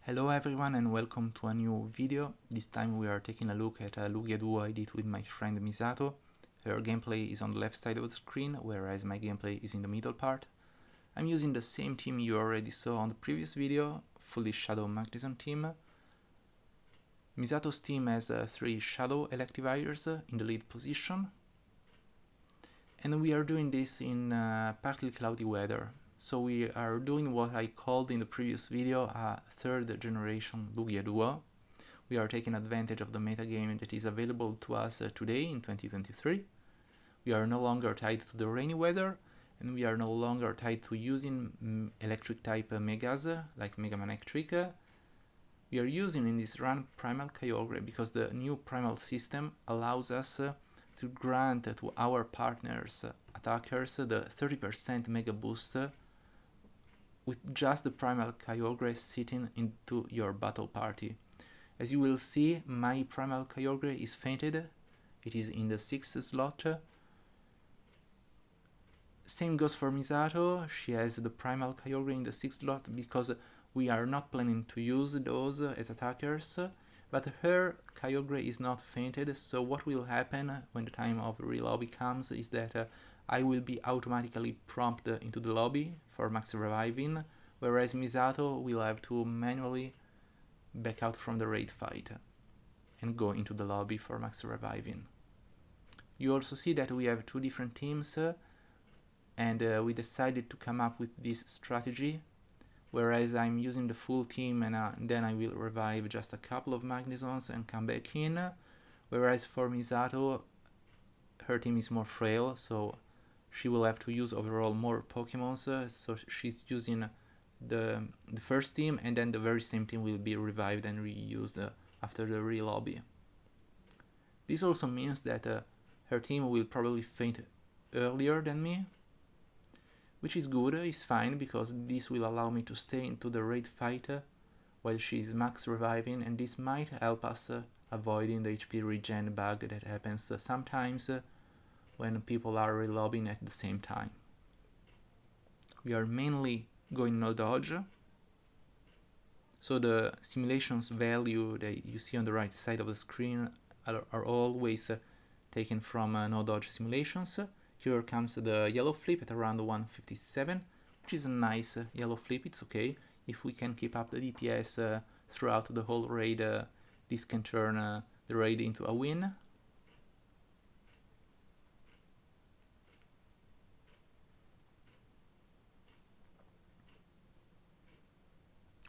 Hello everyone and welcome to a new video. This time we are taking a look at a Lugia DUO I did with my friend Misato. Her gameplay is on the left side of the screen, whereas my gameplay is in the middle part. I'm using the same team you already saw on the previous video, fully Shadow Magneton team. Misato's team has 3 Shadow Electivires in the lead position. And we are doing this in partly cloudy weather. So we are doing what I called in the previous video a third generation Lugia DUO. We are taking advantage of the metagame that is available to us today in 2023. We are no longer tied to the rainy weather, and we are no longer tied to using electric type megas like Mega Man Electric. We are using in this run Primal Kyogre because the new Primal system allows us to grant to our partners attackers the 30% Mega Boost with just the Primal Kyogre sitting into your battle party. As you will see, my Primal Kyogre is fainted. It is in the 6th slot. Same goes for Misato. She has the Primal Kyogre in the 6th slot because we are not planning to use those as attackers. But her Kyogre is not fainted, so what will happen when the time of re-lobby comes is that I will be automatically prompted into the lobby for max reviving, whereas Misato will have to manually back out from the raid fight and go into the lobby for max reviving. You also see that we have 2 different teams, and we decided to come up with this strategy, whereas I'm using the full team and then I will revive just a couple of Magnezons and come back in, whereas for Misato, her team is more frail, so she will have to use overall more Pokemons, so she's using the first team, and then the very same team will be revived and reused after the re-lobby. This also means that her team will probably faint earlier than me, which is good, it's fine, because this will allow me to stay into the raid fight while she's max reviving, and this might help us avoiding the HP regen bug that happens sometimes when people are re-lobbying at the same time. We are mainly going no dodge, so the simulations value that you see on the right side of the screen are always taken from no dodge simulations. Here comes the yellow flip at around 157, which is a nice yellow flip. It's okay. If we can keep up the DPS throughout the whole raid, this can turn the raid into a win.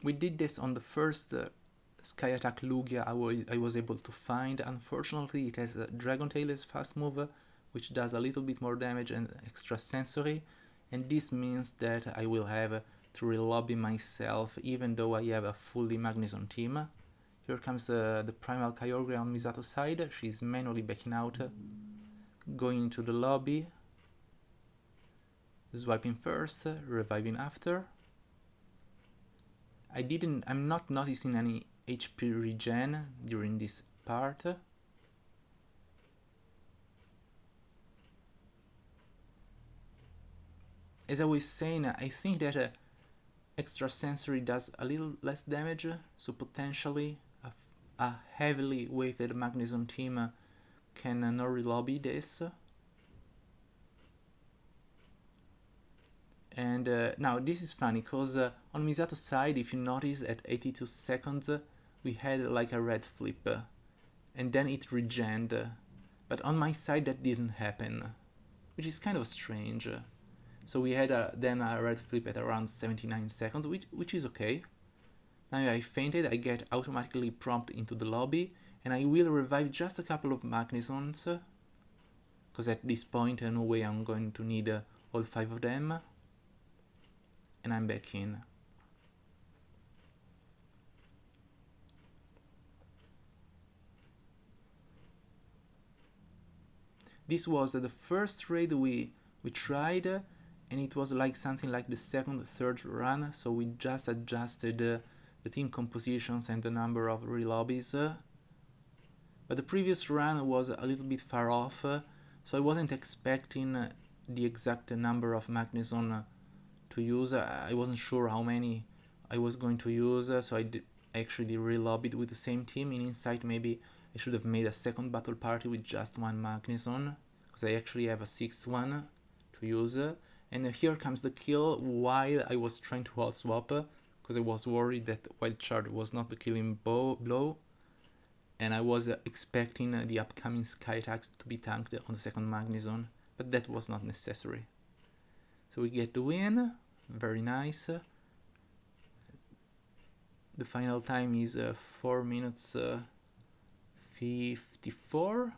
We did this on the first Sky Attack Lugia I was able to find. Unfortunately, it has a Dragon Tail as fast move, which does a little bit more damage and extra sensory, and this means that I will have to re-lobby myself even though I have a fully Magneton team. Here comes the Primal Kyogre on Misato's side. She's manually backing out, going into the lobby, swiping first, reviving after. I'm not noticing any HP regen during this part. As I was saying, I think that extra sensory does a little less damage, so potentially a heavily weighted Magneton team can no re-lobby this. And now this is funny, because on Misato's side, if you notice, at 82 seconds we had like a red flip, and then it regened, but on my side that didn't happen, which is kind of strange. So we had then a red flip at around 79 seconds, which is okay. Now I fainted, I get automatically prompted into the lobby, and I will revive just a couple of Magnezons, because at this point no way I'm going to need all 5 of them. And I'm back in. This was the first raid we tried, and it was like something like the second, third run, so we just adjusted the team compositions and the number of re-lobbies. But the previous run was a little bit far off, so I wasn't expecting the exact number of Magneton to use. I wasn't sure how many I was going to use, so I actually relobbied with the same team. In Insight, maybe I should have made a second battle party with just one Magnezone, because I actually have a sixth one to use. And here comes the kill while I was trying to hot swap, because I was worried that Wild Charge was not the killing blow, and I was expecting the upcoming Sky attacks to be tanked on the second Magnezone, but that was not necessary. So we get the win, very nice. The final time is 4 minutes 54.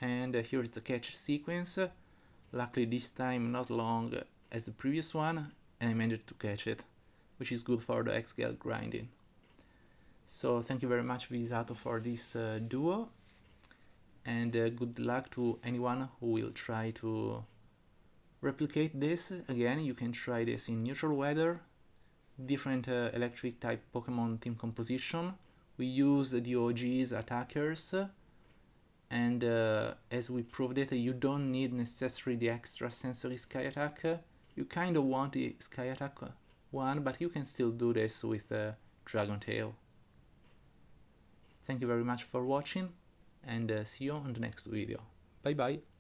And here's the catch sequence. Luckily this time not long as the previous one, and I managed to catch it, which is good for the XGL grinding. So thank you very much Misato for this duo, and good luck to anyone who will try to replicate this. Again, you can try this in neutral weather, different electric type Pokemon team composition. We use the OG's attackers, and as we proved it, you don't need necessarily the extra sensory Sky Attack. You kind of want the Sky Attack one, but you can still do this with Dragon Tail. Thank you very much for watching, and see you on the next video. Bye bye!